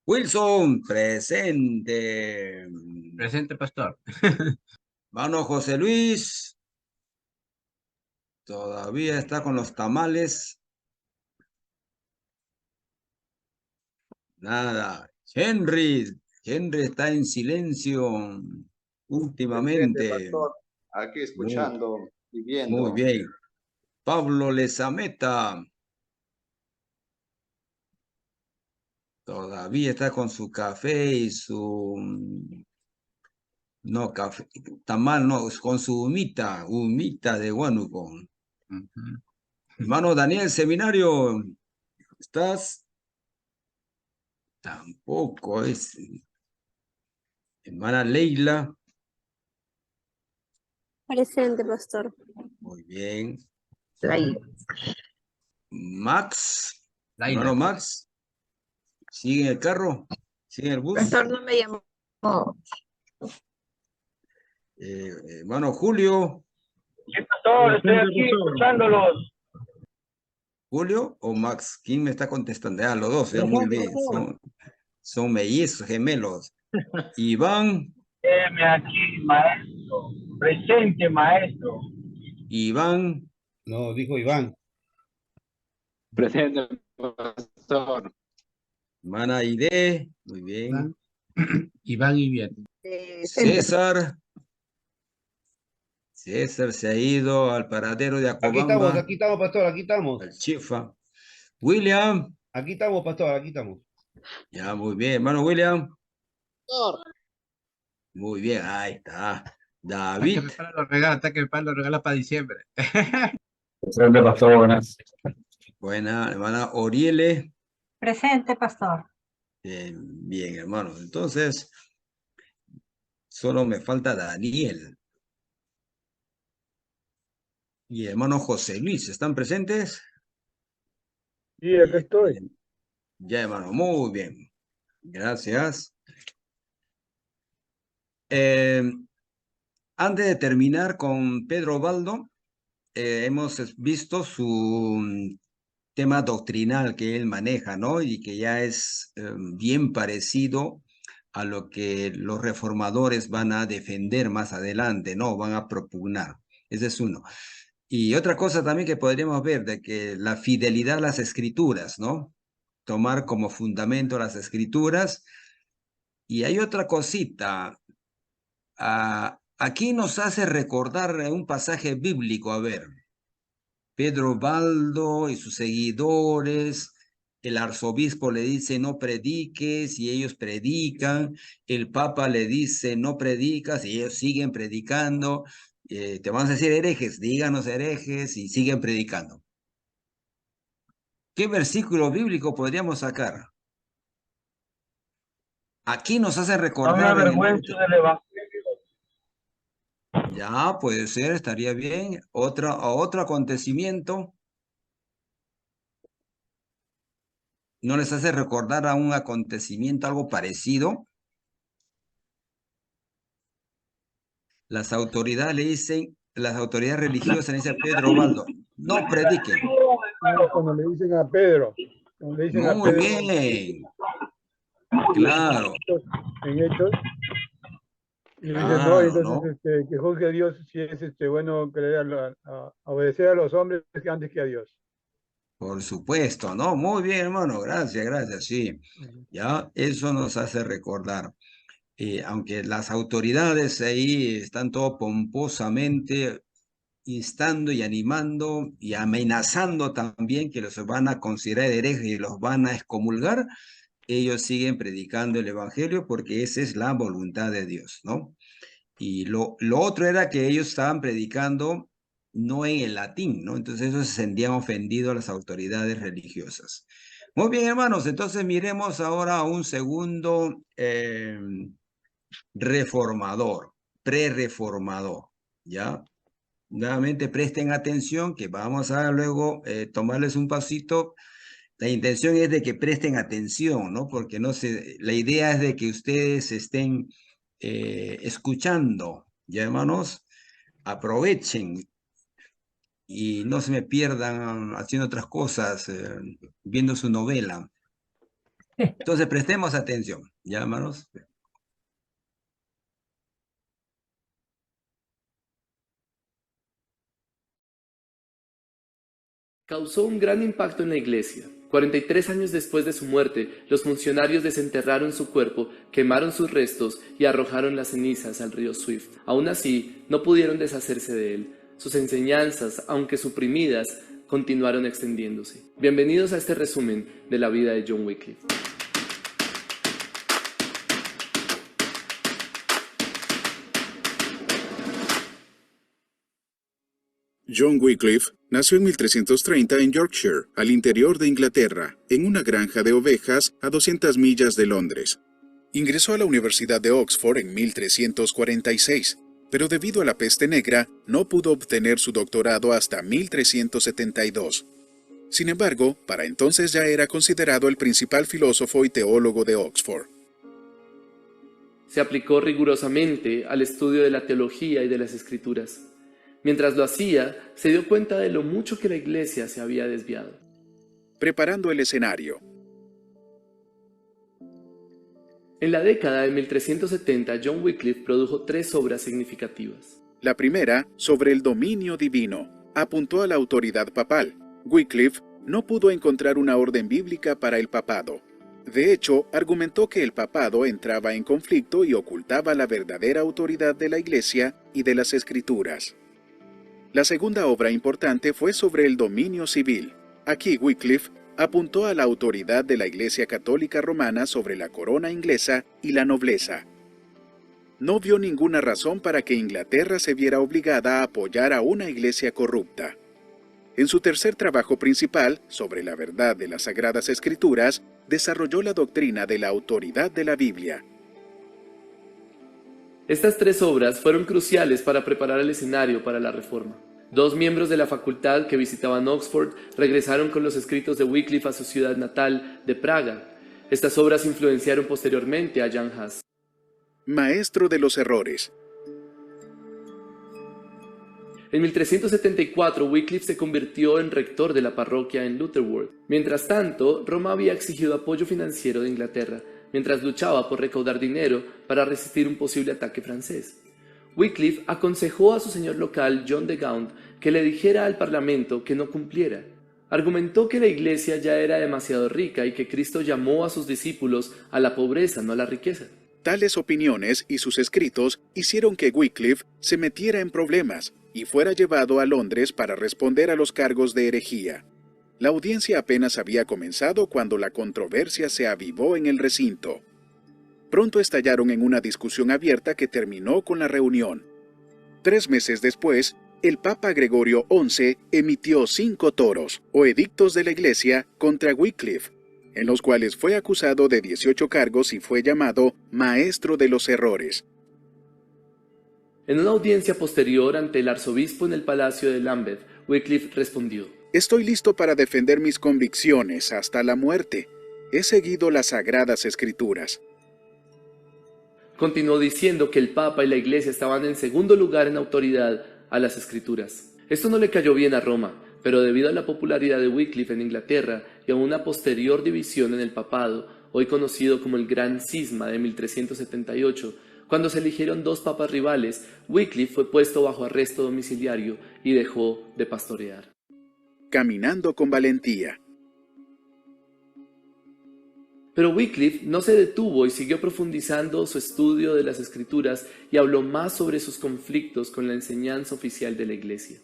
Wilson, presente. Presente, pastor. Mano José Luis, todavía está con los tamales. Nada. Henry está en silencio Presente, últimamente. pastor. Aquí Muy, escuchando y muy viendo. bien. Pablo Lezameta, todavía está con su café y su... No, café, tamal, no, con su humita de Huánuco. Ujú. Hermano Daniel Seminario, ¿estás? Tampoco es. Hermana Leila, Presente, pastor. muy bien. Laila. Max, hermano Laila. Max, ¿sigue en el carro? ¿Sigue en el bus? Pastor no me llamó. Hermano Julio, Sí, pastor, estoy Presente, aquí pastor. escuchándolos. Julio o Max, ¿quién me está contestando? Ah, los dos, ya muy Presente, bien, pastor. son mellizos, gemelos. Iván, Heme aquí, maestro. Presente, maestro. Iván, No, dijo Iván. Presente, pastor. hermana Aide, muy bien. Iván y bien. César, César se ha ido al paradero de Acobamba, Aquí estamos, pastor, aquí estamos. al Chifa. William, Aquí estamos, pastor, aquí estamos. ya muy bien, hermano William. Pastor. Muy bien, ahí está. Hasta David, que mi padre lo regala, hasta que mi padre lo regala para diciembre. Presente, pastor. Buenas. buena, hermana Oriele. Presente, pastor. Bien, hermano. Entonces, solo me falta Daniel. Y hermano José Luis, ¿están presentes? Sí, acá estoy. Bien. Ya, hermano, muy bien. Gracias. Antes de terminar con Pedro Baldo, hemos visto su tema doctrinal que él maneja, ¿no? Y que ya es bien parecido a lo que los reformadores van a defender más adelante, ¿no? Van a propugnar. Ese es uno. Y otra cosa también que podríamos ver, de que la fidelidad a las escrituras, ¿no? Tomar como fundamento las escrituras. Y hay otra cosita. Aquí nos hace recordar un pasaje bíblico, a ver. Pedro Baldo y sus seguidores, el arzobispo le dice no prediques y ellos predican, el papa le dice no predicas y ellos siguen predicando, te vamos a decir herejes, díganos herejes y siguen predicando. ¿Qué versículo bíblico podríamos sacar? Aquí nos hace No me recordar en el Nuevo avergüenzo del evangelio. Ya, puede ser, estaría bien. Otro acontecimiento. ¿No les hace recordar a un acontecimiento, algo parecido? Las autoridades le dicen, las autoridades religiosas le dicen a Pedro Baldo, no prediquen. Cuando le dicen a Pedro, cuando le dicen a Muy Pedro bien, claro, en Hechos, y le dicen no, y claro, entonces ¿no? que juzgue a Dios si es bueno creer a obedecer a los hombres antes que a Dios. Por supuesto, ¿no? Muy bien, hermano, gracias, sí. Ya, eso nos hace recordar. Aunque las autoridades ahí están todo pomposamente instando y animando y amenazando también que los van a considerar herejes y los van a excomulgar, ellos siguen predicando el evangelio porque esa es la voluntad de Dios, ¿no? Y lo otro era que ellos estaban predicando no en el latín, ¿no? Entonces ellos se sentían ofendidos a las autoridades religiosas. Muy bien, hermanos, entonces miremos ahora a un segundo reformador, pre-reformador, ¿ya? Nuevamente presten atención que vamos a luego tomarles un pasito. La intención es de que presten atención, ¿no? Porque no sé, la idea es de que ustedes estén escuchando, ya hermanos, aprovechen y no se me pierdan haciendo otras cosas, viendo su novela. Entonces prestemos atención, ¿ya, hermanos? Causó un gran impacto en la iglesia. 43 años después de su muerte, los funcionarios desenterraron su cuerpo, quemaron sus restos y arrojaron las cenizas al río Swift. Aún así, no pudieron deshacerse de él. Sus enseñanzas, aunque suprimidas, continuaron extendiéndose. Bienvenidos a este resumen de la vida de John Wycliffe. John Wycliffe nació en 1330 en Yorkshire, al interior de Inglaterra, en una granja de ovejas a 200 millas de Londres. Ingresó a la Universidad de Oxford en 1346, pero debido a la peste negra no pudo obtener su doctorado hasta 1372. Sin embargo, para entonces ya era considerado el principal filósofo y teólogo de Oxford. Se aplicó rigurosamente al estudio de la teología y de las escrituras. Mientras lo hacía, se dio cuenta de lo mucho que la iglesia se había desviado. Preparando el escenario. En la década de 1370, John Wycliffe produjo 3 obras significativas. La primera, sobre el dominio divino, apuntó a la autoridad papal. Wycliffe no pudo encontrar una orden bíblica para el papado. De hecho, argumentó que el papado entraba en conflicto y ocultaba la verdadera autoridad de la Iglesia y de las Escrituras. La segunda obra importante fue sobre el dominio civil. Aquí Wycliffe apuntó a la autoridad de la Iglesia Católica Romana sobre la corona inglesa y la nobleza. No vio ninguna razón para que Inglaterra se viera obligada a apoyar a una iglesia corrupta. En su tercer trabajo principal, sobre la verdad de las Sagradas Escrituras, desarrolló la doctrina de la autoridad de la Biblia. Estas 3 obras fueron cruciales para preparar el escenario para la Reforma. 2 miembros de la facultad que visitaban Oxford regresaron con los escritos de Wycliffe a su ciudad natal de Praga. Estas obras influenciaron posteriormente a Jan Hus. Maestro de los errores. En 1374, Wycliffe se convirtió en rector de la parroquia en Lutterworth. Mientras tanto, Roma había exigido apoyo financiero de Inglaterra, mientras luchaba por recaudar dinero para resistir un posible ataque francés. Wycliffe aconsejó a su señor local, John de Gaunt, que le dijera al parlamento que no cumpliera. Argumentó que la iglesia ya era demasiado rica y que Cristo llamó a sus discípulos a la pobreza, no a la riqueza. Tales opiniones y sus escritos hicieron que Wycliffe se metiera en problemas y fuera llevado a Londres para responder a los cargos de herejía. La audiencia apenas había comenzado cuando la controversia se avivó en el recinto. Pronto estallaron en una discusión abierta que terminó con la reunión. 3 meses después, el Papa Gregorio XI emitió 5 toros, o edictos de la Iglesia, contra Wycliffe, en los cuales fue acusado de 18 cargos y fue llamado Maestro de los Errores. En una audiencia posterior ante el arzobispo en el Palacio de Lambeth, Wycliffe respondió: Estoy listo para defender mis convicciones hasta la muerte. He seguido las Sagradas Escrituras. Continuó diciendo que el Papa y la Iglesia estaban en segundo lugar en autoridad a las Escrituras. Esto no le cayó bien a Roma, pero debido a la popularidad de Wycliffe en Inglaterra y a una posterior división en el papado, hoy conocido como el Gran Cisma de 1378, cuando se eligieron 2 papas rivales, Wycliffe fue puesto bajo arresto domiciliario y dejó de pastorear. Caminando con valentía. Pero Wycliffe no se detuvo y siguió profundizando su estudio de las Escrituras y habló más sobre sus conflictos con la enseñanza oficial de la Iglesia.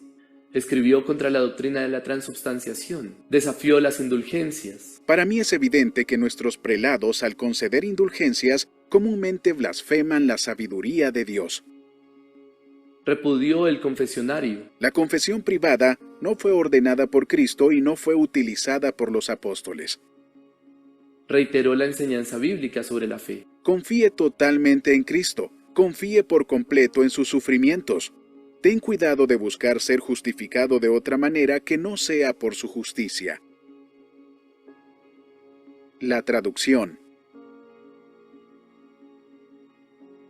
Escribió contra la doctrina de la transubstanciación, desafió las indulgencias. Para mí es evidente que nuestros prelados, al conceder indulgencias, comúnmente blasfeman la sabiduría de Dios. Repudió el confesionario. La confesión privada no fue ordenada por Cristo y no fue utilizada por los apóstoles. Reiteró la enseñanza bíblica sobre la fe. Confíe totalmente en Cristo. Confíe por completo en sus sufrimientos. Ten cuidado de buscar ser justificado de otra manera que no sea por su justicia. La traducción.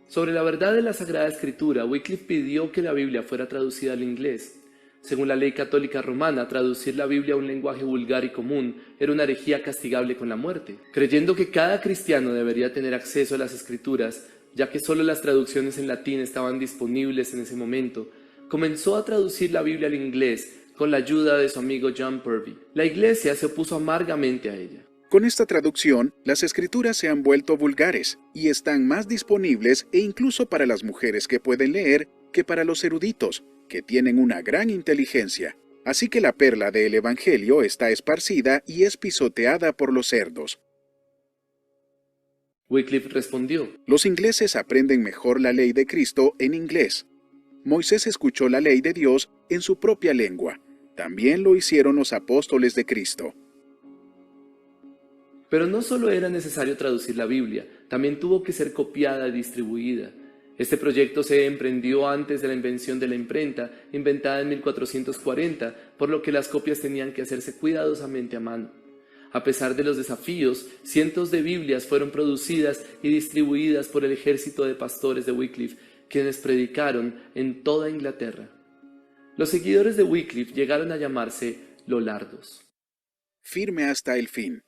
Sobre la verdad de la Sagrada Escritura, Wycliffe pidió que la Biblia fuera traducida al inglés. Según la ley católica romana, traducir la Biblia a un lenguaje vulgar y común era una herejía castigable con la muerte. Creyendo que cada cristiano debería tener acceso a las Escrituras, ya que solo las traducciones en latín estaban disponibles en ese momento, comenzó a traducir la Biblia al inglés con la ayuda de su amigo John Purvey. La Iglesia se opuso amargamente a ella. Con esta traducción, las escrituras se han vuelto vulgares y están más disponibles e incluso para las mujeres que pueden leer que para los eruditos, que tienen una gran inteligencia. Así que la perla del Evangelio está esparcida y es pisoteada por los cerdos. Wycliffe respondió: Los ingleses aprenden mejor la ley de Cristo en inglés. Moisés escuchó la ley de Dios en su propia lengua. También lo hicieron los apóstoles de Cristo. Pero no solo era necesario traducir la Biblia, también tuvo que ser copiada y distribuida. Este proyecto se emprendió antes de la invención de la imprenta, inventada en 1440, por lo que las copias tenían que hacerse cuidadosamente a mano. A pesar de los desafíos, cientos de Biblias fueron producidas y distribuidas por el ejército de pastores de Wycliffe, quienes predicaron en toda Inglaterra. Los seguidores de Wycliffe llegaron a llamarse Lollardos. Firme hasta el fin.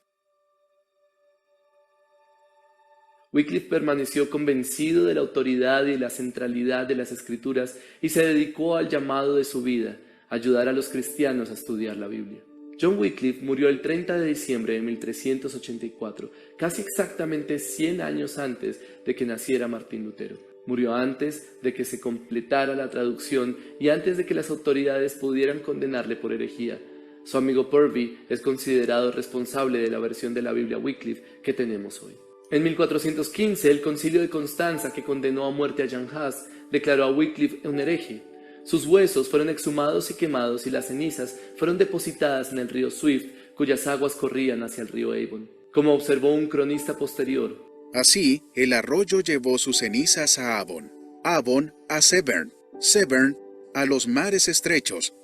Wycliffe permaneció convencido de la autoridad y la centralidad de las Escrituras y se dedicó al llamado de su vida, ayudar a los cristianos a estudiar la Biblia. John Wycliffe murió el 30 de diciembre de 1384, casi exactamente 100 años antes de que naciera Martín Lutero. Murió antes de que se completara la traducción y antes de que las autoridades pudieran condenarle por herejía. Su amigo Purvey es considerado responsable de la versión de la Biblia Wycliffe que tenemos hoy. En 1415, el Concilio de Constanza, que condenó a muerte a Jan Hus, declaró a Wycliffe un hereje. Sus huesos fueron exhumados y quemados y las cenizas fueron depositadas en el río Swift, cuyas aguas corrían hacia el río Avon. Como observó un cronista posterior, así, el arroyo llevó sus cenizas a Avon, Avon a Severn, Severn a los mares estrechos,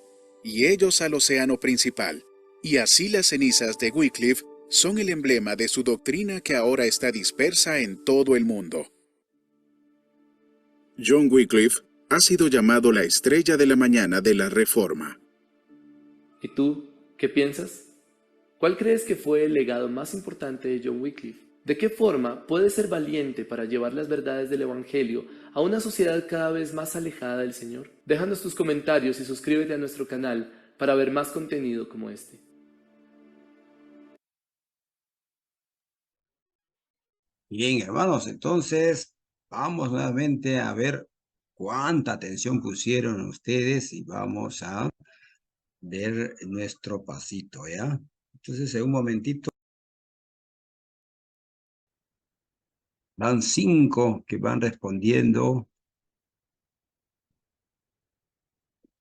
y ellos al océano principal. Y así las cenizas de Wycliffe son el emblema de su doctrina que ahora está dispersa en todo el mundo. John Wycliffe ha sido llamado la estrella de la mañana de la Reforma. ¿Y tú qué piensas? ¿Cuál crees que fue el legado más importante de John Wycliffe? ¿De qué forma puedes ser valiente para llevar las verdades del Evangelio a una sociedad cada vez más alejada del Señor? Déjanos tus comentarios y suscríbete a nuestro canal para ver más contenido como este. Bien, hermanos, entonces vamos nuevamente a ver cuánta atención pusieron ustedes y vamos a ver nuestro pasito, ¿ya? Entonces, en un momentito, van 5 que van respondiendo.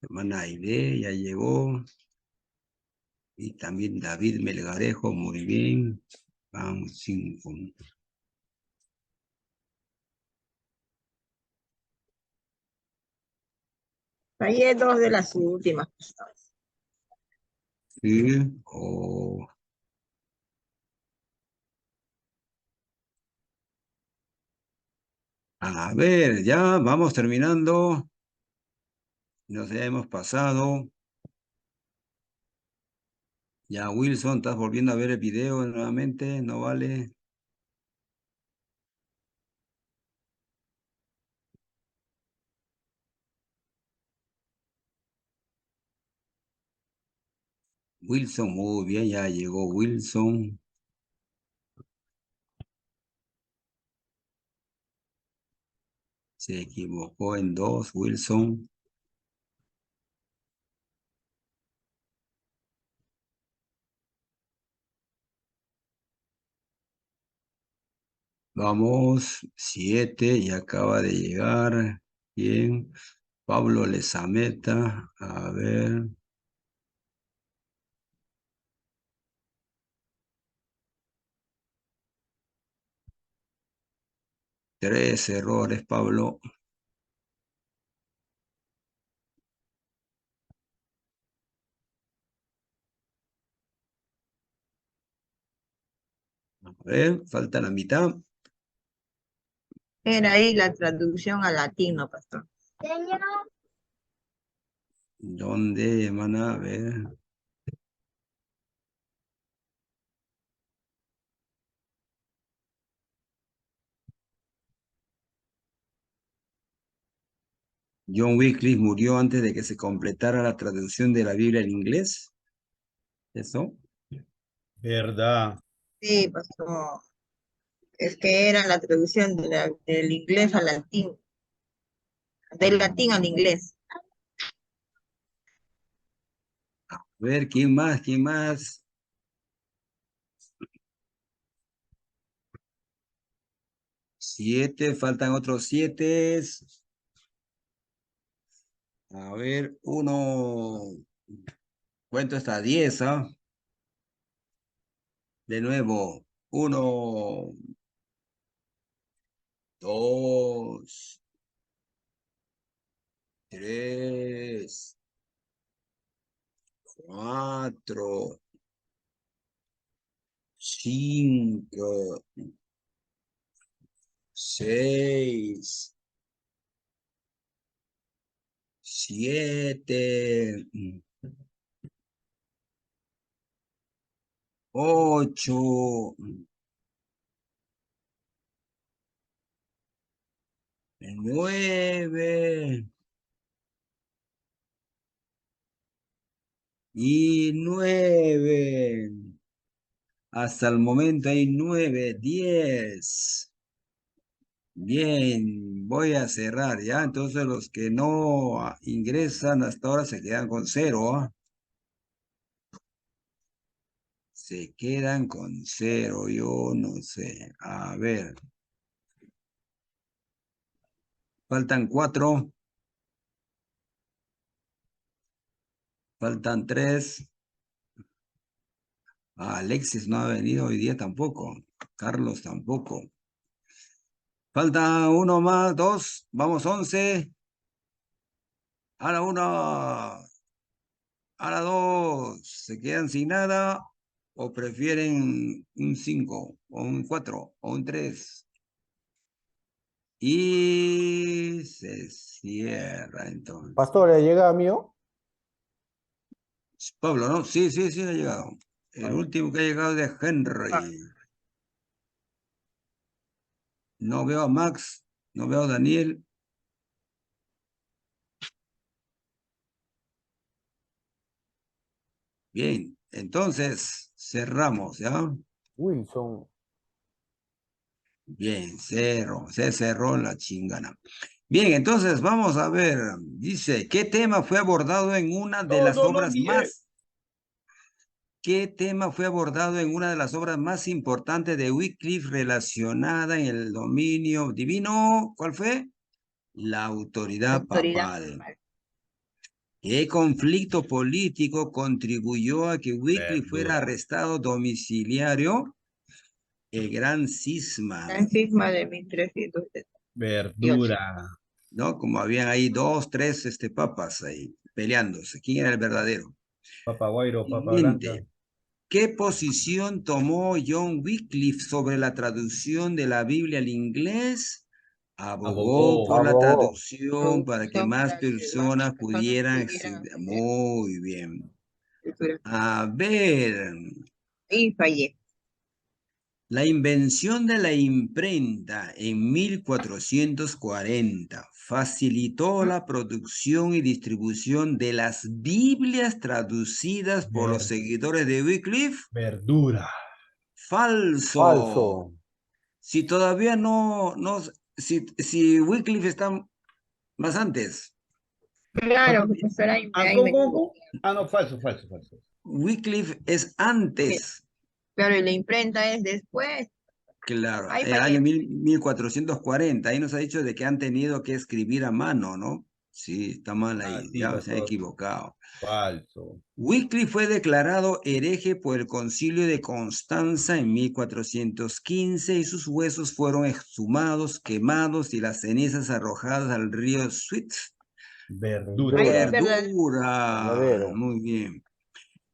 Hermana Aide ya llegó. Y también David Melgarejo, muy bien. Van 5. Fallé 2 de las últimas. Sí, A ver, ya vamos terminando. Nos hemos pasado. Ya, Wilson, ¿estás volviendo a ver el video nuevamente? ¿No vale? Wilson, muy bien, ya llegó Wilson. Se equivocó en 2, Wilson. Vamos, 7, y acaba de llegar. Bien. Pablo Lezameta, a ver. 3 errores, Pablo. A ver, falta la mitad. Era ahí la traducción al latino, pastor. ¿Dónde, hermana? A ver. John Wycliffe murió antes de que se completara la traducción de la Biblia al inglés. ¿Eso? Verdad. Sí, pastor. Es que era la traducción del inglés al latín. Del latín al inglés. A ver, ¿quién más? ¿Quién más? Siete, faltan otros 7. A ver, uno. Cuento hasta 10, ¿ah? De nuevo. 1, 2, 3, 4, 5, 6, 7, 8, 9 y 9. Hasta el momento hay 9, 10. Bien, voy a cerrar ya. Entonces los que no ingresan hasta ahora se quedan con 0. ¿Ah? Se quedan con 0, yo no sé. A ver. Faltan 4. Faltan 3. Alexis no ha venido hoy día tampoco. Carlos tampoco. Falta uno más, 2. Vamos, 11. Ahora 1. Ahora 2. ¿Se quedan sin nada? ¿O prefieren un 5? ¿O un 4? ¿O un 3? Y se cierra entonces. Pastor, ¿le llega a mío? Pablo, ¿no? Sí, ha llegado. El último que ha llegado es de Henry. No veo a Max, no veo a Daniel. Bien, entonces cerramos, ¿ya? Wilson. Bien, se cerró la chingana. Bien, entonces vamos a ver. Dice, ¿qué tema fue abordado en una de las obras más... ¿Qué tema fue abordado en una de las obras más importantes de Wycliffe relacionada en el dominio divino? ¿Cuál fue? La autoridad papal. ¿Qué conflicto político contribuyó a que Wycliffe fuera arrestado domiciliario? El gran cisma. El cisma de 1300. Verdura. ¿No? Como habían ahí 2, 3 papas ahí peleándose. ¿Quién era el verdadero? Papa Guairo, Papa Siguiente. Blanca. ¿Qué posición tomó John Wycliffe sobre la traducción de la Biblia al inglés? Abogó por la traducción para que más personas pudieran acceder. Muy bien. A ver. Y fallé. La invención de la imprenta en 1440 facilitó la producción y distribución de las Biblias traducidas por los seguidores de Wycliffe. Verdura. Falso. Falso. Si todavía si Wycliffe está más antes. Claro, profesora. ¿Cómo? No, falso. Wycliffe es antes. Claro, y la imprenta es después. Claro, Ahí el año 1440. Ahí nos ha dicho de que han tenido que escribir a mano, ¿no? Sí, está mal ahí, sí, ya se ha equivocado. Falso. Wycliffe fue declarado hereje por el Concilio de Constanza en 1415 y sus huesos fueron exhumados, quemados y las cenizas arrojadas al río Styx. Verdura. Verdadero. Muy bien.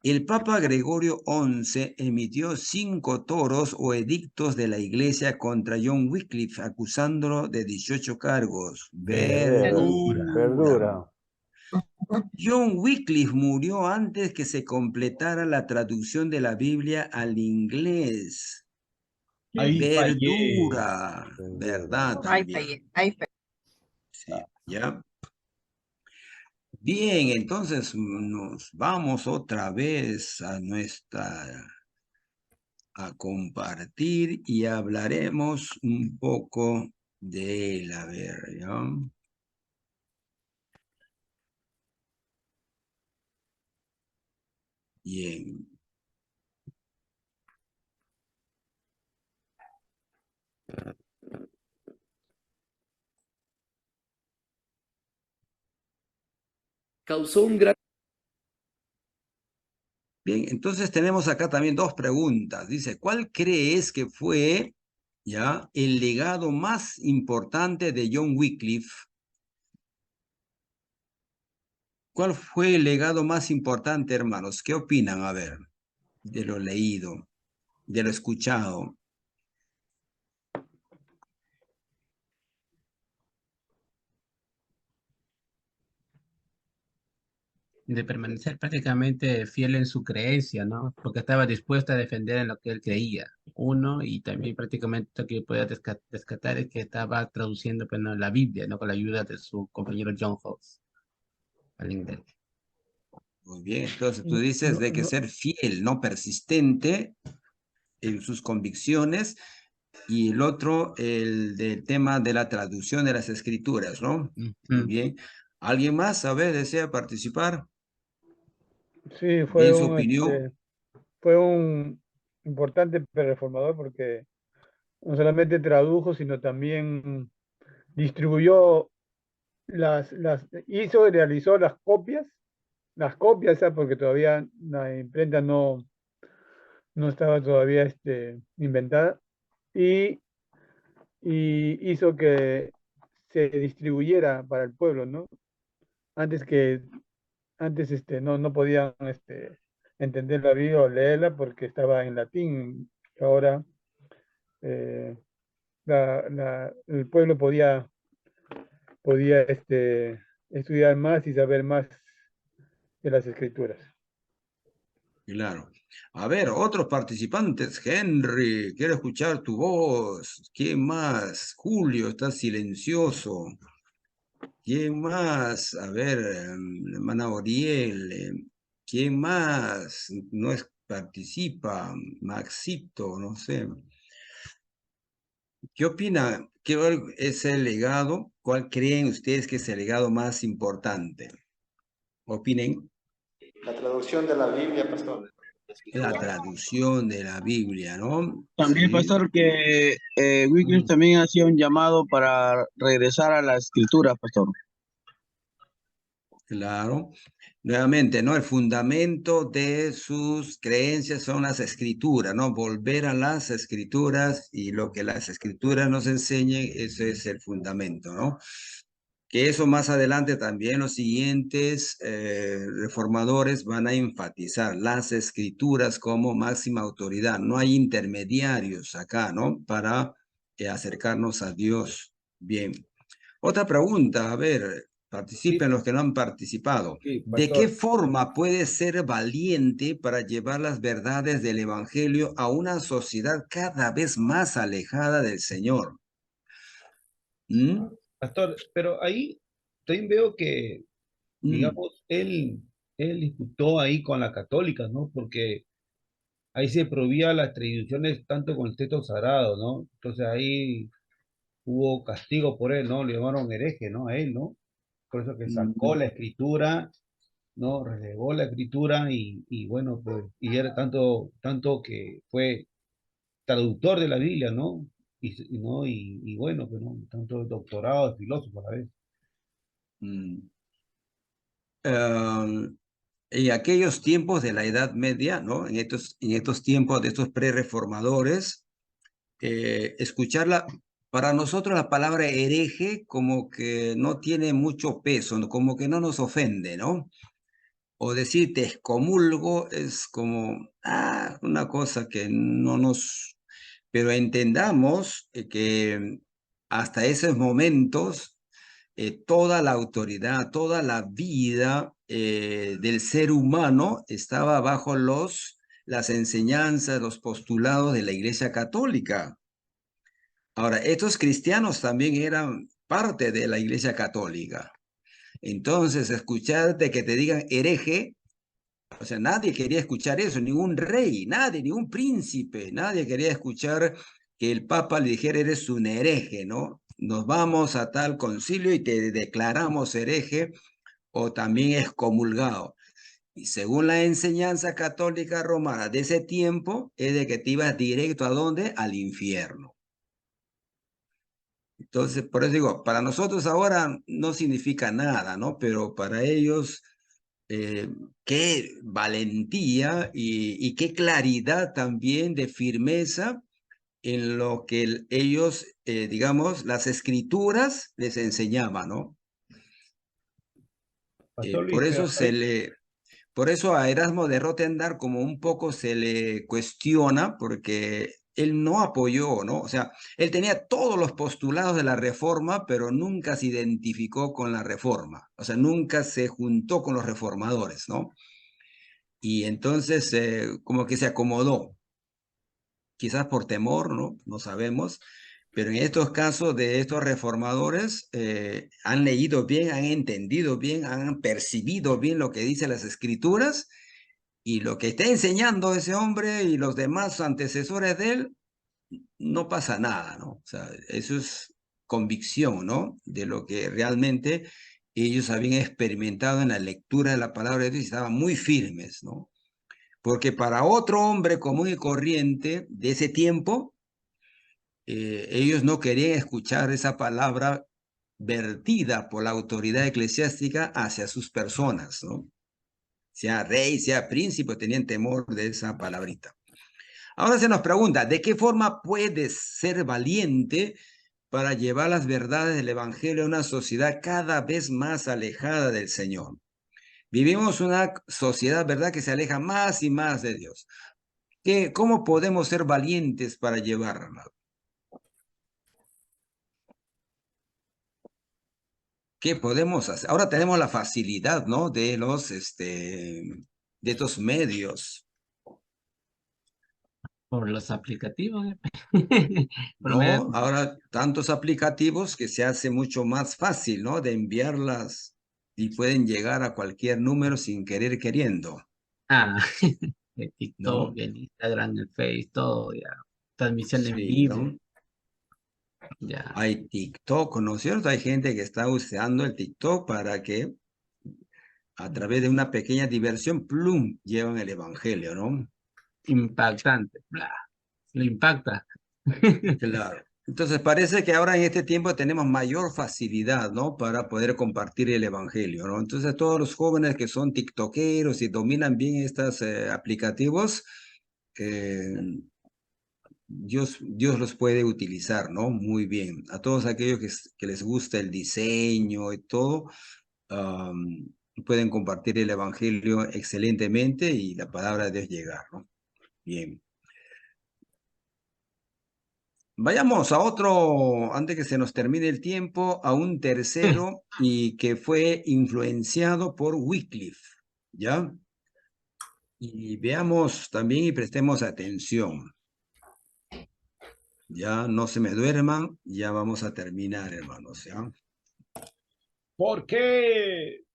El Papa Gregorio XI emitió 5 toros o edictos de la Iglesia contra John Wycliffe, acusándolo de 18 cargos. Verdura. John Wycliffe murió antes que se completara la traducción de la Biblia al inglés. Ahí fallé. Verdura, ¿verdad? Ahí También. fallé, ahí fallé. Sí, ¿ya? Bien, entonces nos vamos otra vez a compartir y hablaremos un poco de él. A ver, ¿ya? Bien. Causó un gran... Bien, entonces tenemos acá también dos preguntas. Dice, ¿cuál crees que fue ya el legado más importante de John Wycliffe? ¿Cuál fue el legado más importante, hermanos? ¿Qué opinan? A ver, de lo leído, de lo escuchado. De permanecer prácticamente fiel en su creencia, ¿no? Porque estaba dispuesto a defender en lo que él creía. Uno, y también prácticamente lo que podía rescatar es que estaba traduciendo pues, ¿no? la Biblia, ¿no? Con la ayuda de su compañero John Fox al inglés. Muy bien, entonces tú dices de que ser fiel, no persistente en sus convicciones, y el otro, el del tema de la traducción de las escrituras, ¿no? Muy bien. ¿Alguien más, a ver, desea participar? Sí, Bien, su opinión. fue un importante reformador porque no solamente tradujo, sino también distribuyó hizo y realizó las copias, ¿sabes? Porque todavía la imprenta no estaba todavía inventada, y, y hizo que se distribuyera para el pueblo, ¿no? Antes no podían entender la Biblia o leerla porque estaba en latín. Ahora eh, el pueblo podía estudiar más y saber más de las escrituras. Claro. A ver, otros participantes. Henry, quiero escuchar tu voz. ¿Quién más? Julio, está silencioso. ¿Quién más? A ver, hermana Oriel. ¿Quién más? No participa. Maxito, no sé. ¿Qué opina? ¿Qué es el legado? ¿Cuál creen ustedes que es el legado más importante? ¿Opinen? La traducción de la Biblia, pastor. La traducción de la Biblia, ¿no? También, Sí, pastor, que Wycliffe también hacía un llamado para regresar a la escritura, pastor. claro. Nuevamente, ¿no? El fundamento de sus creencias son las escrituras, ¿no? Volver a las escrituras, y lo que las escrituras nos enseñen, ese es el fundamento, ¿no? Que eso más adelante también los siguientes reformadores van a enfatizar las escrituras como máxima autoridad. No hay intermediarios acá, ¿no? Para acercarnos a Dios. Bien. Otra pregunta, a ver, participen los que no han participado. Sí, ¿De qué pastor. forma puede ser valiente para llevar las verdades del Evangelio a una sociedad cada vez más alejada del Señor? ¿Mm? Pastor, pero ahí también veo que, Mm. digamos, él disputó ahí con la católica, ¿no? Porque ahí se prohibía las tradiciones tanto con el texto sagrado, ¿no? Entonces ahí hubo castigo por él, ¿no? Le llamaron hereje, ¿no? A él, ¿no? Por eso que sacó Mm. la escritura, ¿no? Relegó la escritura y bueno, pues, y era tanto que fue traductor de la Biblia, ¿no? ¿No? Y bueno, pues, ¿no? Tanto doctorado de filósofo a la vez. Mm. En aquellos tiempos de la Edad Media, ¿no? En estos tiempos de estos prerreformadores, escucharla, para nosotros la palabra hereje como que no tiene mucho peso, ¿no? Como que no nos ofende, ¿no? O decir te excomulgo es como una cosa que no nos... Pero entendamos que hasta esos momentos toda la autoridad, toda la vida del ser humano estaba bajo las enseñanzas, los postulados de la Iglesia Católica. Ahora, estos cristianos también eran parte de la Iglesia Católica. Entonces, escucharte que te digan hereje, o sea, nadie quería escuchar eso, ningún rey, nadie, ningún príncipe, nadie quería escuchar que el Papa le dijera, eres un hereje, ¿no? Nos vamos a tal concilio y te declaramos hereje o también excomulgado. Y según la enseñanza católica romana de ese tiempo, es de que te ibas directo ¿a dónde? Al infierno. Entonces, por eso digo, para nosotros ahora no significa nada, ¿no? Pero para ellos, qué valentía y qué claridad también de firmeza en lo que ellos, digamos, las escrituras les enseñaban, ¿no? Por eso por eso a Erasmo de Rotterdam como un poco se le cuestiona porque él no apoyó, ¿no? O sea, él tenía todos los postulados de la reforma, pero nunca se identificó con la reforma. O sea, nunca se juntó con los reformadores, ¿no? Y entonces como que se acomodó. Quizás por temor, ¿no? No sabemos. Pero en estos casos de estos reformadores han leído bien, han entendido bien, han percibido bien lo que dicen las escrituras y lo que está enseñando ese hombre y los demás antecesores de él, no pasa nada, ¿no? O sea, eso es convicción, ¿no? De lo que realmente ellos habían experimentado en la lectura de la palabra de Dios y estaban muy firmes, ¿no? Porque para otro hombre común y corriente de ese tiempo, ellos no querían escuchar esa palabra vertida por la autoridad eclesiástica hacia sus personas, ¿no? Sea rey, sea príncipe, tenían temor de esa palabrita. Ahora se nos pregunta, ¿de qué forma puedes ser valiente para llevar las verdades del Evangelio a una sociedad cada vez más alejada del Señor? Vivimos una sociedad, ¿verdad?, que se aleja más y más de Dios. ¿Cómo podemos ser valientes para llevarla? ¿Qué podemos hacer? Ahora tenemos la facilidad, ¿no?, de estos medios. Por los aplicativos. No, ahora tantos aplicativos que se hace mucho más fácil, ¿no?, de enviarlas y pueden llegar a cualquier número sin querer queriendo. Ah, el TikTok, ¿No? el Instagram, el Face, todo ya. Transmisión en Sí, vivo. ¿no? Ya. Hay TikTok, ¿no es cierto? Hay gente que está usando el TikTok para que a través de una pequeña diversión, plum, llevan el evangelio, ¿no? Impactante. Bla. Lo impacta. Claro. Entonces parece que ahora en este tiempo tenemos mayor facilidad, ¿no?, para poder compartir el evangelio, ¿no? Entonces todos los jóvenes que son tiktokeros y dominan bien estos aplicativos, Dios los puede utilizar, ¿no? Muy bien. A todos aquellos que les gusta el diseño y todo, pueden compartir el evangelio excelentemente y la palabra de Dios llegar, ¿no? Bien. Vayamos a otro, antes que se nos termine el tiempo, a un tercero y que fue influenciado por Wycliffe, ¿ya? Y veamos también y prestemos atención. Ya no se me duerman, ya vamos a terminar, hermanos, ¿ya? ¿Por qué?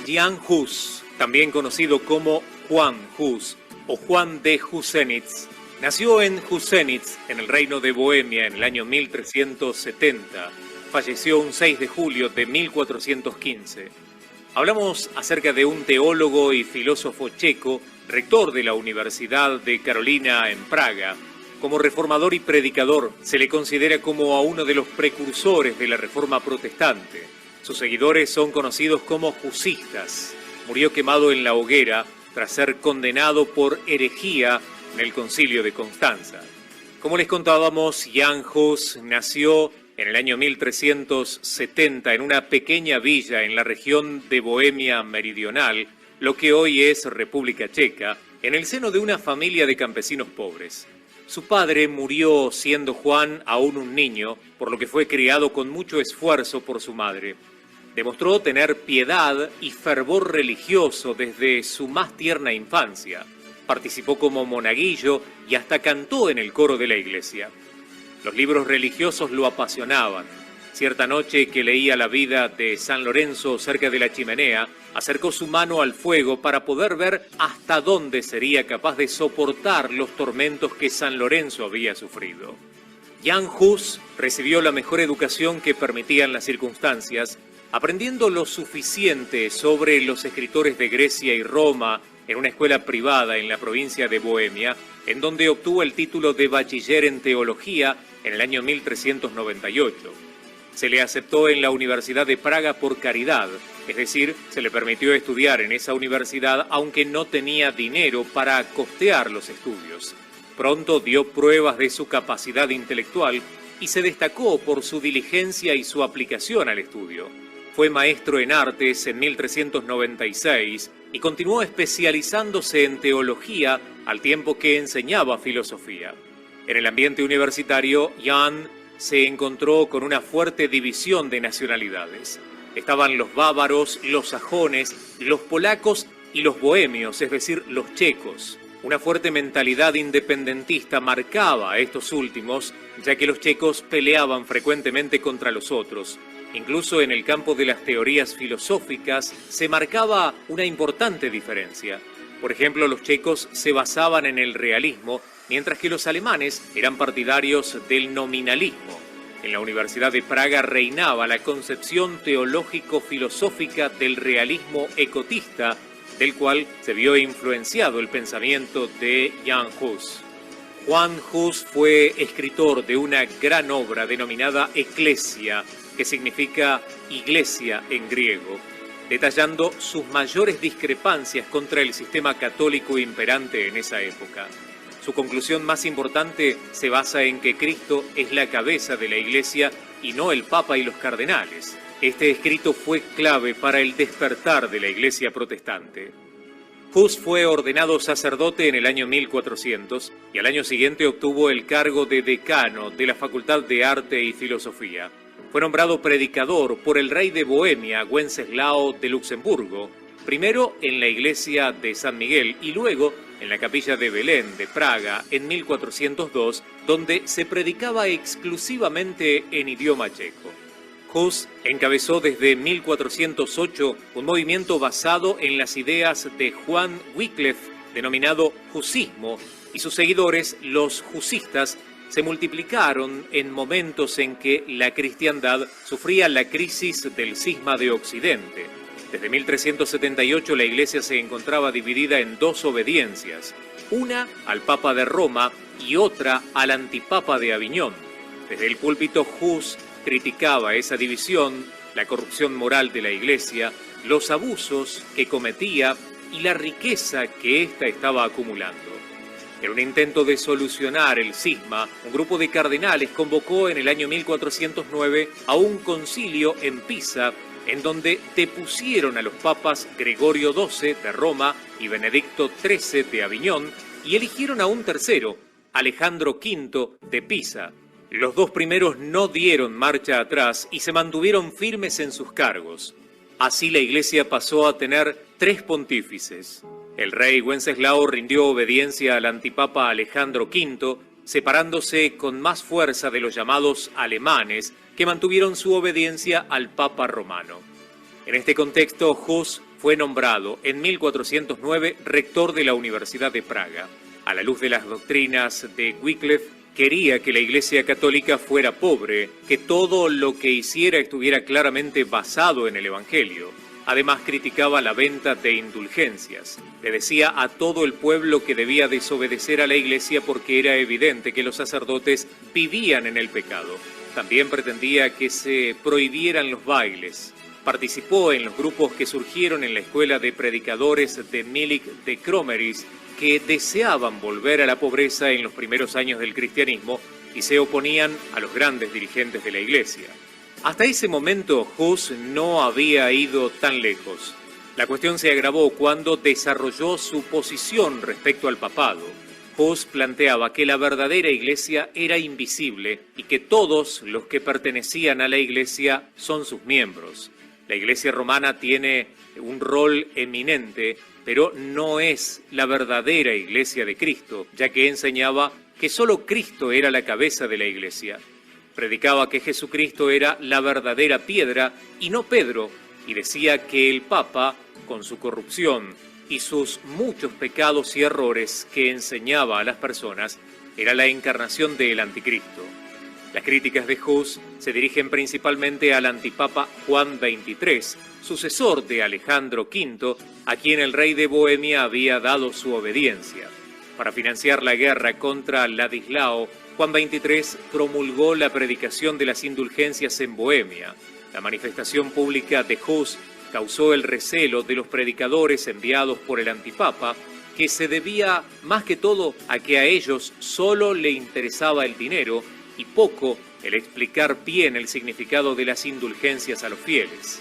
Jan Hus, también conocido como Juan Hus o Juan de Husenitz, nació en Husenitz, en el Reino de Bohemia, en el año 1370. Falleció un 6 de julio de 1415. Hablamos acerca de un teólogo y filósofo checo, rector de la Universidad de Carolina en Praga. Como reformador y predicador, se le considera como a uno de los precursores de la Reforma protestante. Sus seguidores son conocidos como husistas. Murió quemado en la hoguera tras ser condenado por herejía en el Concilio de Constanza. Como les contábamos, Jan Hus nació en el año 1370 en una pequeña villa en la región de Bohemia Meridional, lo que hoy es República Checa, en el seno de una familia de campesinos pobres. Su padre murió siendo Juan aún un niño, por lo que fue criado con mucho esfuerzo por su madre. Demostró tener piedad y fervor religioso desde su más tierna infancia. Participó como monaguillo y hasta cantó en el coro de la iglesia. Los libros religiosos lo apasionaban. Cierta noche que leía la vida de San Lorenzo cerca de la chimenea, acercó su mano al fuego para poder ver hasta dónde sería capaz de soportar los tormentos que San Lorenzo había sufrido. Jan Hus recibió la mejor educación que permitían las circunstancias, aprendiendo lo suficiente sobre los escritores de Grecia y Roma en una escuela privada en la provincia de Bohemia, en donde obtuvo el título de bachiller en teología en el año 1398. Se le aceptó en la Universidad de Praga por caridad, es decir, se le permitió estudiar en esa universidad aunque no tenía dinero para costear los estudios. Pronto dio pruebas de su capacidad intelectual y se destacó por su diligencia y su aplicación al estudio. Fue maestro en artes en 1396 y continuó especializándose en teología al tiempo que enseñaba filosofía. En el ambiente universitario, Jan se encontró con una fuerte división de nacionalidades. Estaban los bávaros, los sajones, los polacos y los bohemios, es decir, los checos. Una fuerte mentalidad independentista marcaba a estos últimos, ya que los checos peleaban frecuentemente contra los otros. Incluso en el campo de las teorías filosóficas se marcaba una importante diferencia. Por ejemplo, los checos se basaban en el realismo, mientras que los alemanes eran partidarios del nominalismo. En la Universidad de Praga reinaba la concepción teológico-filosófica del realismo ecotista, del cual se vio influenciado el pensamiento de Jan Hus. Juan Hus fue escritor de una gran obra denominada Ecclesia, que significa iglesia en griego, detallando sus mayores discrepancias contra el sistema católico imperante en esa época. Su conclusión más importante se basa en que Cristo es la cabeza de la Iglesia y no el Papa y los cardenales. Este escrito fue clave para el despertar de la Iglesia protestante. Hus fue ordenado sacerdote en el año 1400 y al año siguiente obtuvo el cargo de decano de la Facultad de Arte y Filosofía. Fue nombrado predicador por el rey de Bohemia, Wenceslao de Luxemburgo, primero en la iglesia de San Miguel y luego en la capilla de Belén de Praga en 1402, donde se predicaba exclusivamente en idioma checo. Hus encabezó desde 1408 un movimiento basado en las ideas de Juan Wycliffe, denominado Husismo, y sus seguidores, los husistas, se multiplicaron en momentos en que la cristiandad sufría la crisis del cisma de Occidente. Desde 1378 la Iglesia se encontraba dividida en dos obediencias, una al Papa de Roma y otra al antipapa de Aviñón. Desde el púlpito Hus criticaba esa división, la corrupción moral de la Iglesia, los abusos que cometía y la riqueza que ésta estaba acumulando. En un intento de solucionar el cisma, un grupo de cardenales convocó en el año 1409 a un concilio en Pisa, en donde depusieron a los papas Gregorio XII de Roma y Benedicto XIII de Aviñón y eligieron a un tercero, Alejandro V de Pisa. Los dos primeros no dieron marcha atrás y se mantuvieron firmes en sus cargos. Así la Iglesia pasó a tener tres pontífices. El rey Wenceslao rindió obediencia al antipapa Alejandro V, separándose con más fuerza de los llamados alemanes, que mantuvieron su obediencia al Papa romano. En este contexto, Hus fue nombrado en 1409 rector de la Universidad de Praga. A la luz de las doctrinas de Wycliffe, quería que la Iglesia Católica fuera pobre, que todo lo que hiciera estuviera claramente basado en el Evangelio. Además, criticaba la venta de indulgencias. Le decía a todo el pueblo que debía desobedecer a la Iglesia porque era evidente que los sacerdotes vivían en el pecado. También pretendía que se prohibieran los bailes. Participó en los grupos que surgieron en la escuela de predicadores de Milik de Kromeris, que deseaban volver a la pobreza en los primeros años del cristianismo y se oponían a los grandes dirigentes de la Iglesia. Hasta ese momento, Hus no había ido tan lejos. La cuestión se agravó cuando desarrolló su posición respecto al papado. Hus planteaba que la verdadera iglesia era invisible y que todos los que pertenecían a la iglesia son sus miembros. La iglesia romana tiene un rol eminente, pero no es la verdadera iglesia de Cristo, ya que enseñaba que solo Cristo era la cabeza de la iglesia. Predicaba que Jesucristo era la verdadera piedra y no Pedro, y decía que el Papa, con su corrupción y sus muchos pecados y errores que enseñaba a las personas, era la encarnación del anticristo. Las críticas de Hus se dirigen principalmente al antipapa Juan XXIII, sucesor de Alejandro V, a quien el rey de Bohemia había dado su obediencia. Para financiar la guerra contra Ladislao, Juan XXIII promulgó la predicación de las indulgencias en Bohemia. La manifestación pública de Hus causó el recelo de los predicadores enviados por el antipapa, que se debía más que todo a que a ellos solo le interesaba el dinero y poco el explicar bien el significado de las indulgencias a los fieles.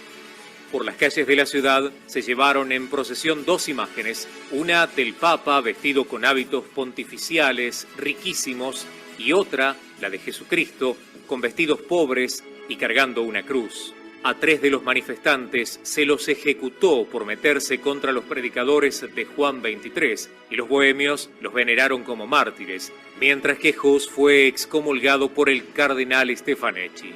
Por las calles de la ciudad se llevaron en procesión dos imágenes, una del Papa vestido con hábitos pontificiales riquísimos y otra, la de Jesucristo, con vestidos pobres y cargando una cruz. A 3 de los manifestantes se los ejecutó por meterse contra los predicadores de Juan XXIII y los bohemios los veneraron como mártires, mientras que Hus fue excomulgado por el cardenal Stefanecci.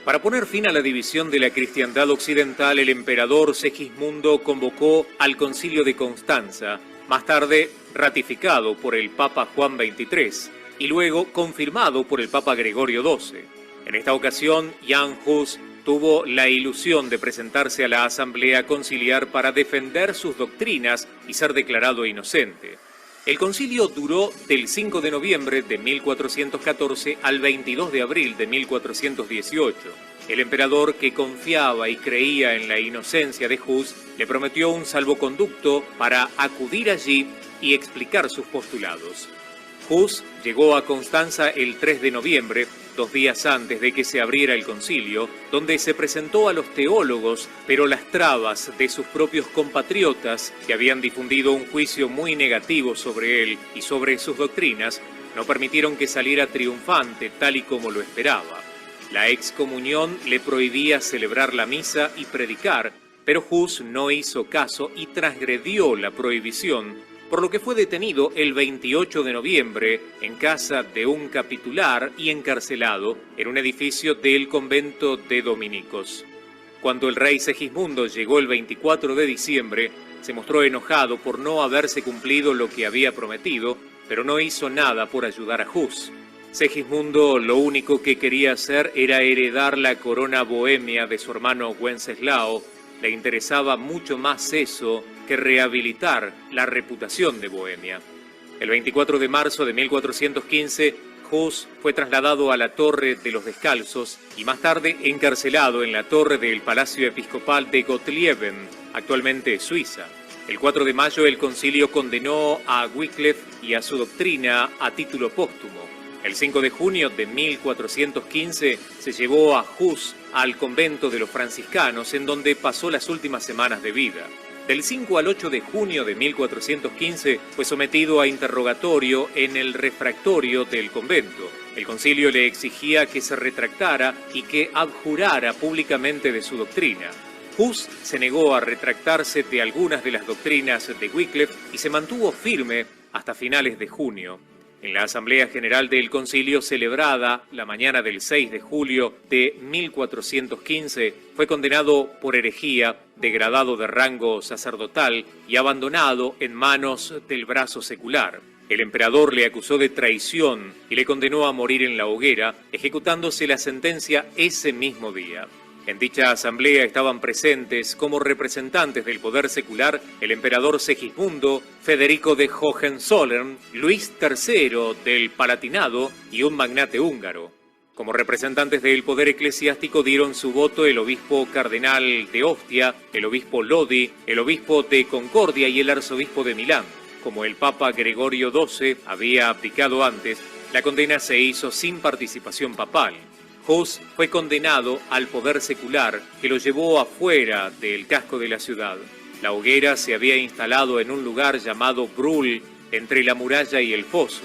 Para poner fin a la división de la cristiandad occidental, el emperador Segismundo convocó al Concilio de Constanza, más tarde ratificado por el Papa Juan XXIII y luego confirmado por el Papa Gregorio XII. En esta ocasión, Jan Hus tuvo la ilusión de presentarse a la Asamblea Conciliar para defender sus doctrinas y ser declarado inocente. El concilio duró del 5 de noviembre de 1414 al 22 de abril de 1418. El emperador, que confiaba y creía en la inocencia de Hus, le prometió un salvoconducto para acudir allí y explicar sus postulados. Hus llegó a Constanza el 3 de noviembre, 2 días antes de que se abriera el concilio, donde se presentó a los teólogos, pero las trabas de sus propios compatriotas, que habían difundido un juicio muy negativo sobre él y sobre sus doctrinas, no permitieron que saliera triunfante tal y como lo esperaba. La excomunión le prohibía celebrar la misa y predicar, pero Hus no hizo caso y transgredió la prohibición, por lo que fue detenido el 28 de noviembre en casa de un capitular y encarcelado en un edificio del convento de dominicos. Cuando el rey Segismundo llegó el 24 de diciembre, se mostró enojado por no haberse cumplido lo que había prometido, pero no hizo nada por ayudar a Hus. Segismundo lo único que quería hacer era heredar la corona bohemia de su hermano Wenceslao. Le interesaba mucho más eso que rehabilitar la reputación de Bohemia. El 24 de marzo de 1415, Hus fue trasladado a la Torre de los Descalzos y más tarde encarcelado en la torre del Palacio Episcopal de Gottlieben, actualmente Suiza. El 4 de mayo el concilio condenó a Wycliffe y a su doctrina a título póstumo. El 5 de junio de 1415 se llevó a Hus al convento de los franciscanos, en donde pasó las últimas semanas de vida. Del 5 al 8 de junio de 1415 fue sometido a interrogatorio en el refractorio del convento. El concilio le exigía que se retractara y que abjurara públicamente de su doctrina. Hus se negó a retractarse de algunas de las doctrinas de Wycliffe y se mantuvo firme hasta finales de junio. En la Asamblea General del Concilio, celebrada la mañana del 6 de julio de 1415, fue condenado por herejía, degradado de rango sacerdotal y abandonado en manos del brazo secular. El emperador le acusó de traición y le condenó a morir en la hoguera, ejecutándose la sentencia ese mismo día. En dicha asamblea estaban presentes como representantes del poder secular el emperador Segismundo, Federico de Hohenzollern, Luis III del Palatinado y un magnate húngaro. Como representantes del poder eclesiástico dieron su voto el obispo cardenal de Ostia, el obispo Lodi, el obispo de Concordia y el arzobispo de Milán. Como el Papa Gregorio XII había abdicado antes, la condena se hizo sin participación papal. Hus fue condenado al poder secular, que lo llevó afuera del casco de la ciudad. La hoguera se había instalado en un lugar llamado Brühl, entre la muralla y el foso.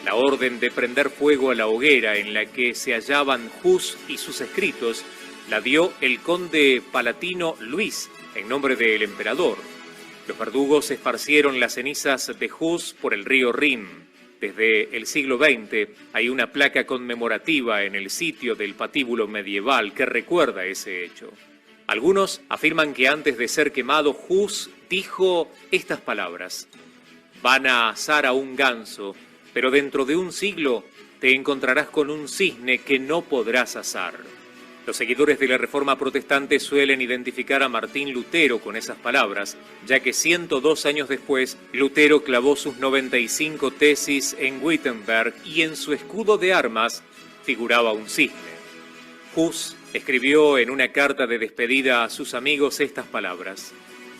La orden de prender fuego a la hoguera en la que se hallaban Hus y sus escritos la dio el conde palatino Luis en nombre del emperador. Los verdugos esparcieron las cenizas de Hus por el río Rin. Desde el siglo XX hay una placa conmemorativa en el sitio del patíbulo medieval que recuerda ese hecho. Algunos afirman que antes de ser quemado, Hus dijo estas palabras: «Van a asar a un ganso, pero dentro de un siglo te encontrarás con un cisne que no podrás asar». Los seguidores de la Reforma Protestante suelen identificar a Martín Lutero con esas palabras, ya que 102 años después, Lutero clavó sus 95 tesis en Wittenberg y en su escudo de armas figuraba un cisne. Hus escribió en una carta de despedida a sus amigos estas palabras: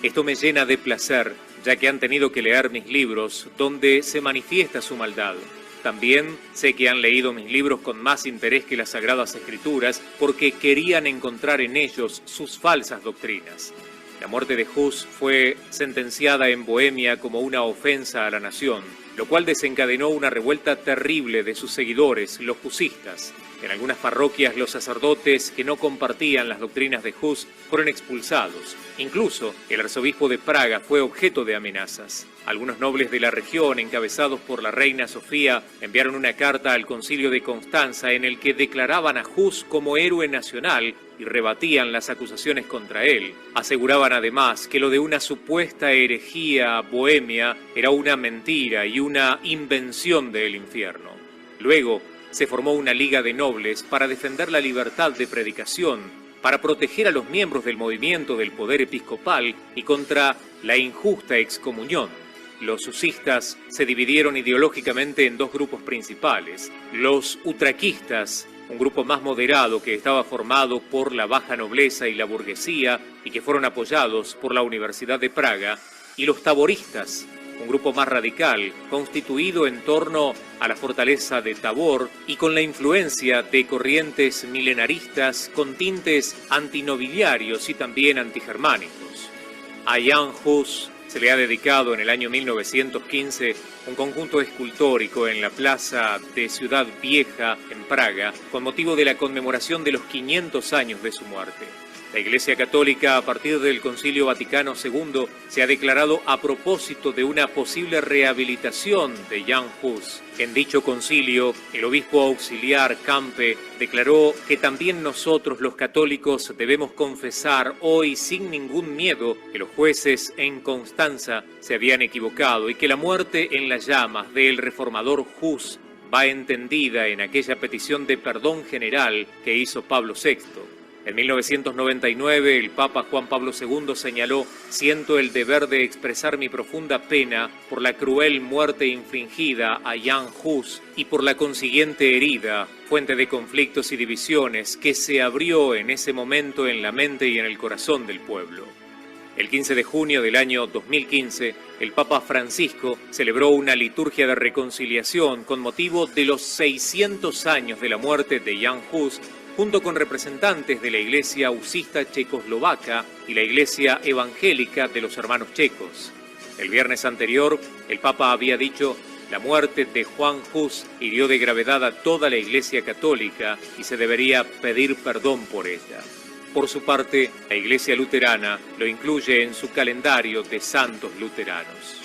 «Esto me llena de placer, ya que han tenido que leer mis libros, donde se manifiesta su maldad. También sé que han leído mis libros con más interés que las Sagradas Escrituras, porque querían encontrar en ellos sus falsas doctrinas». La muerte de Hus fue sentenciada en Bohemia como una ofensa a la nación, lo cual desencadenó una revuelta terrible de sus seguidores, los husistas. En algunas parroquias, los sacerdotes que no compartían las doctrinas de Hus fueron expulsados. Incluso el arzobispo de Praga fue objeto de amenazas. Algunos nobles de la región, encabezados por la reina Sofía, enviaron una carta al concilio de Constanza en el que declaraban a Hus como héroe nacional y rebatían las acusaciones contra él. Aseguraban además que lo de una supuesta herejía bohemia era una mentira y una invención del infierno. Luego se formó una liga de nobles para defender la libertad de predicación, para proteger a los miembros del movimiento del poder episcopal y contra la injusta excomunión. Los husistas se dividieron ideológicamente en dos grupos principales: los utraquistas, un grupo más moderado que estaba formado por la baja nobleza y la burguesía y que fueron apoyados por la Universidad de Praga, y los taboristas, un grupo más radical, constituido en torno a la fortaleza de Tabor y con la influencia de corrientes milenaristas con tintes antinobiliarios y también antigermánicos. A Jan Hus se le ha dedicado en el año 1915 un conjunto escultórico en la plaza de Ciudad Vieja en Praga con motivo de la conmemoración de los 500 años de su muerte. La Iglesia Católica, a partir del Concilio Vaticano II, se ha declarado a propósito de una posible rehabilitación de Jan Hus. En dicho concilio, el obispo auxiliar Campe declaró que también nosotros los católicos debemos confesar hoy sin ningún miedo que los jueces en Constanza se habían equivocado y que la muerte en las llamas del reformador Hus va entendida en aquella petición de perdón general que hizo Pablo VI. En 1999, el Papa Juan Pablo II señaló: «Siento el deber de expresar mi profunda pena por la cruel muerte infligida a Jan Hus y por la consiguiente herida, fuente de conflictos y divisiones, que se abrió en ese momento en la mente y en el corazón del pueblo». El 15 de junio del año 2015, el Papa Francisco celebró una liturgia de reconciliación con motivo de los 600 años de la muerte de Jan Hus, junto con representantes de la Iglesia Husista checoslovaca y la Iglesia Evangélica de los Hermanos Checos. El viernes anterior, el Papa había dicho: «La muerte de Juan Hus hirió de gravedad a toda la Iglesia Católica y se debería pedir perdón por ella». Por su parte, la Iglesia Luterana lo incluye en su calendario de santos luteranos.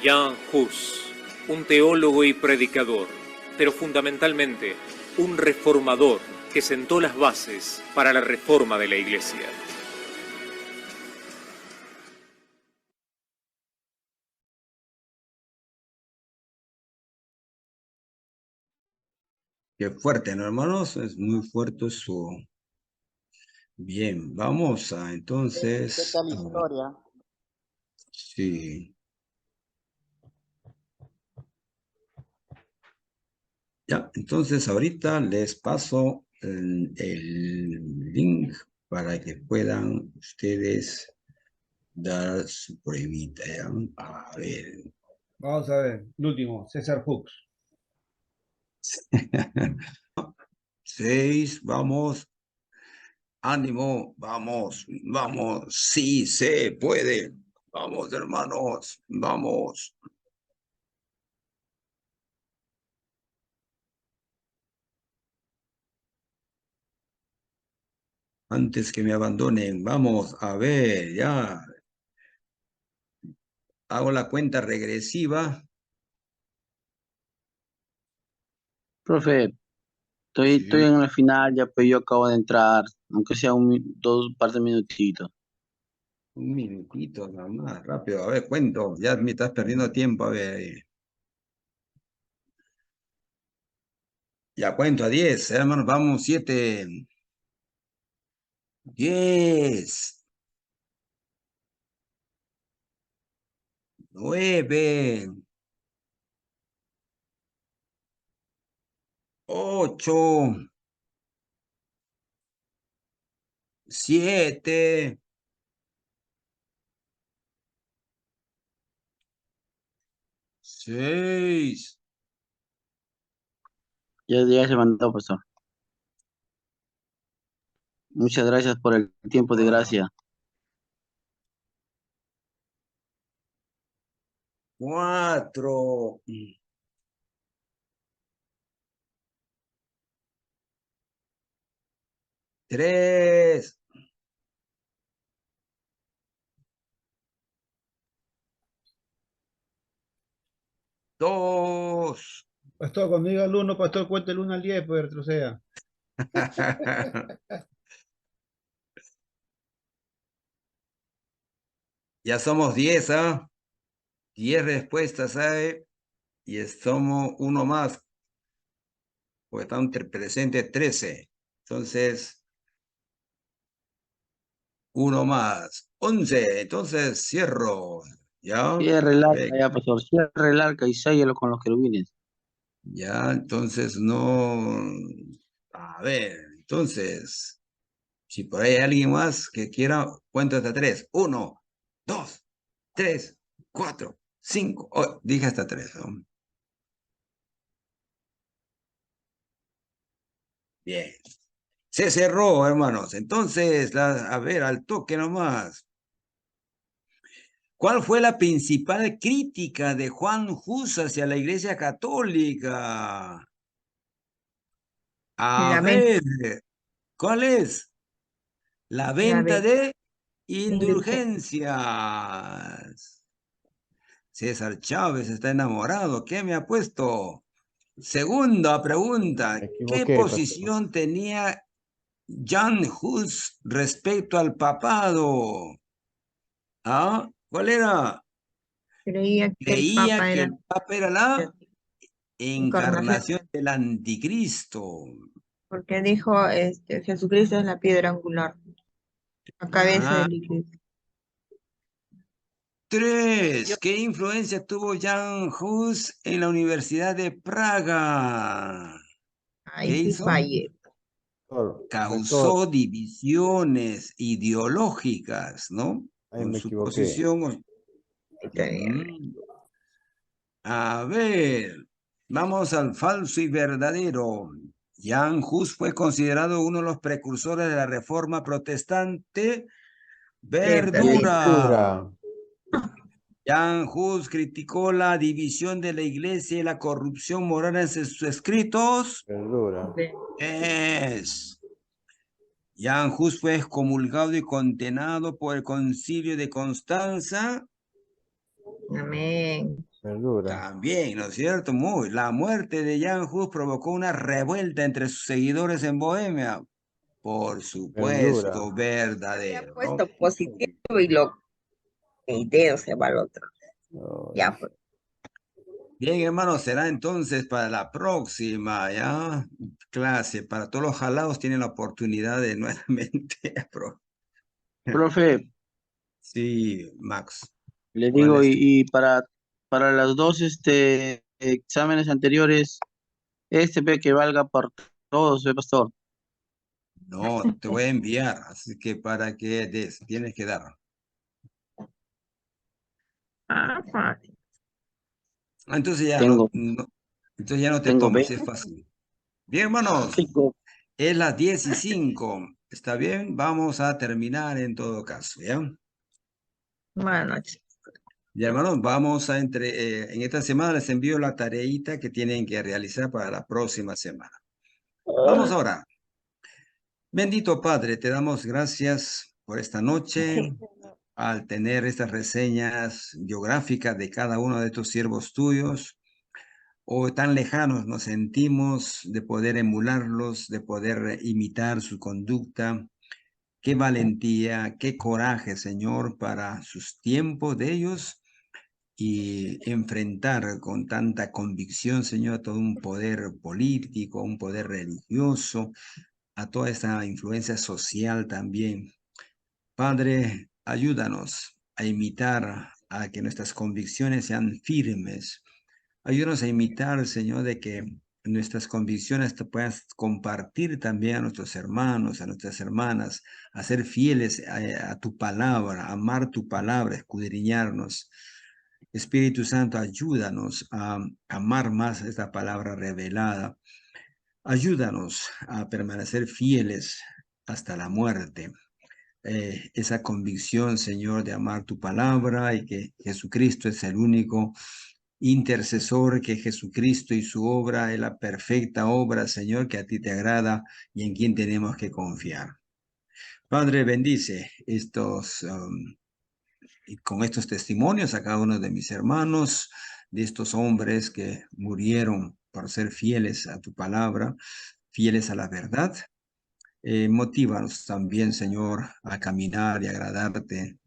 Jan Hus, un teólogo y predicador, pero fundamentalmente un reformador que sentó las bases para la reforma de la Iglesia. Qué fuerte, ¿no, hermanos? Es muy fuerte su... Bien, vamos a entonces... ¿Qué tal historia? Sí. Ya, entonces ahorita les paso el link para que puedan ustedes dar su pruebita. ¿Ya? A ver. Vamos a ver, el último, César Hux. 6, vamos. Ánimo, vamos, vamos. Sí se puede. Vamos, hermanos, vamos. Antes que me abandonen, vamos a ver, ya. Hago la cuenta regresiva. Profe, estoy Sí, en la final, ya pues yo acabo de entrar, aunque sea dos par de minutitos. un minutito nada más, rápido. A ver, cuento. Ya me estás perdiendo tiempo. A ver. Ya cuento a 10, hermanos. Vamos, 7, 10, 9, 8, 7, 6, Ya se mandó, pastor. Muchas gracias por el tiempo de gracia. 4, 3, 2. Pastor, cuando diga el 1, pastor, cuente el 1 al 10, pues retroceda. Ya somos 10, ¿ah? 10 respuestas, ¿sabe? Y somos uno más, porque están presente 13. Entonces, uno más, 11. Entonces, cierro. ¿Ya? Cierre el arca, ya, Perfecto. pastor. Cierre el arca y séllalo con los querubines. Ya, entonces no. A ver, entonces, si por ahí hay alguien más que quiera, cuento hasta 3. 1, 2, 3, 4, 5. Oh, dije hasta 3. Bien. Se cerró, hermanos. Entonces, a ver, al toque nomás. ¿Cuál fue la principal crítica de Juan Hus hacia la Iglesia Católica? A La venta, ver, ¿cuál es? La la venta venta, de indulgencia. indulgencias. César Chávez está enamorado. ¿Qué me ha puesto? Segunda pregunta. Me ¿Qué equivoqué, pastor. posición tenía Jan Hus respecto al papado? ¿Ah? ¿Cuál era? Creía que el Creía Papa que era el Papa era la encarnación, encarnación del anticristo. porque dijo Jesucristo es la piedra angular, la cabeza Ah, de la iglesia. 3. ¿Qué influencia tuvo Jan Hus en la Universidad de Praga? ¿Qué Ahí sí hizo? fallé. Pastor, Causó divisiones ideológicas, ¿no? ahí Con me su equivoqué. posición. A ver, vamos al falso y verdadero. Jan Hus fue considerado uno de los precursores de la Reforma Protestante. Verdura. Verdura. Jan Hus criticó la división de la iglesia y la corrupción moral en sus escritos. Verdura. Jan Hus fue excomulgado y condenado por el Concilio de Constanza. Amén. Verdura. También, ¿no es cierto? La muerte de Jan Hus provocó una revuelta entre sus seguidores en Bohemia. Por supuesto, verdadero, ¿no? Puesto positivo y lo el dedo se va al otro. Ya pues. Bien, hermano, será entonces para la próxima, ¿ya? Clase. Para todos los jalados tienen la oportunidad de nuevamente. Profe, Sí, Max. le ¿Cuál digo, es tu? y para las dos exámenes anteriores, ve que valga por todos, pastor. No, te voy a enviar, así que para que tienes que dar. Fácil. Entonces ya Tengo, entonces ya no te tengo tomes, 20. es fácil. Bien, hermanos, Tengo. es las 10:05. ¿Está bien? Vamos a terminar en todo caso, ¿ya? Buenas noches. Y hermanos, vamos a en esta semana les envío la tareita que tienen que realizar para la próxima semana. Vamos ahora. Bendito Padre, te damos gracias por esta noche, al tener estas reseñas biográficas de cada uno de tus siervos tuyos. O tan lejanos nos sentimos de poder emularlos, de poder imitar su conducta. Qué valentía, qué coraje, Señor, para sus tiempos de ellos y enfrentar con tanta convicción, Señor, todo un poder político, un poder religioso, a toda esta influencia social también. Padre, ayúdanos a imitar, a que nuestras convicciones sean firmes. Ayúdanos a imitar, Señor, de que nuestras convicciones te puedas compartir también a nuestros hermanos, a nuestras hermanas, a ser fieles a tu palabra, a amar tu palabra, escudriñarnos. Espíritu Santo, ayúdanos a amar más esta palabra revelada. Ayúdanos a permanecer fieles hasta la muerte. Esa convicción, Señor, de amar tu palabra y que Jesucristo es el único intercesor, que Jesucristo y su obra es la perfecta obra, Señor, que a ti te agrada y en quien tenemos que confiar. Padre, bendice con estos testimonios a cada uno de mis hermanos, de estos hombres que murieron por ser fieles a tu palabra, fieles a la verdad. Motívanos también, Señor, a caminar y agradarte,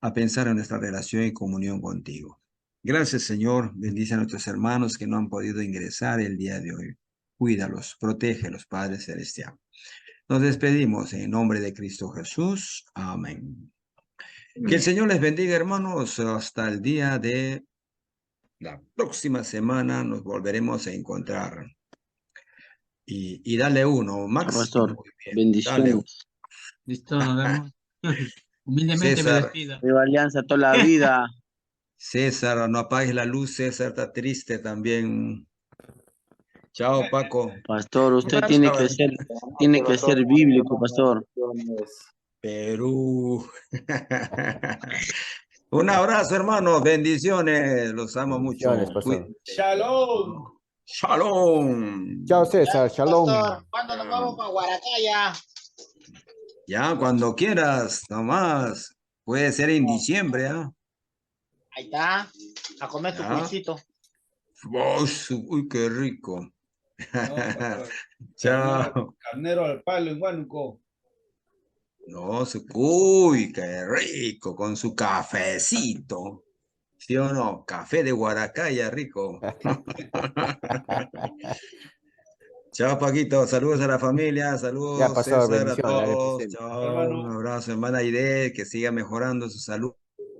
a pensar en nuestra relación y comunión contigo. Gracias, Señor. Bendice a nuestros hermanos que no han podido ingresar el día de hoy. Cuídalos, protégelos, Padre Celestial. Nos despedimos en nombre de Cristo Jesús. Amén. Que el Señor les bendiga, hermanos. Hasta el día de la próxima semana nos volveremos a encontrar. Y dale uno, Max. Pastor, Muy bien. bendiciones. Listo, nos vemos. Humildemente me César. despido. Viva Alianza toda la vida. César, no apagues la luz, César está triste también. Chao, Paco. Pastor, usted tiene que ser bíblico, pastor. Perú. Un abrazo, hermano. Bendiciones. Los amo mucho. Bendiciones, pastor. Shalom. Shalom. Chao, César. Shalom. Pastor, ¿cuándo nos vamos para Guaracaya? Ya, cuando quieras, nomás. Puede ser en diciembre, ¿ah? Ahí está, a comer tu Ya. cuisito. Uy, qué rico. Carnero, Chao. carnero al palo en Huánuco. No, uy, qué rico, con su cafecito. ¿Sí o no? Café de Guaracaya, rico. Chao, Paquito. Saludos a la familia. Saludos, Ya, pastor, César, a bendiciones. todos. Bendiciones. Chao. Un abrazo, hermana Aide, que siga mejorando su salud.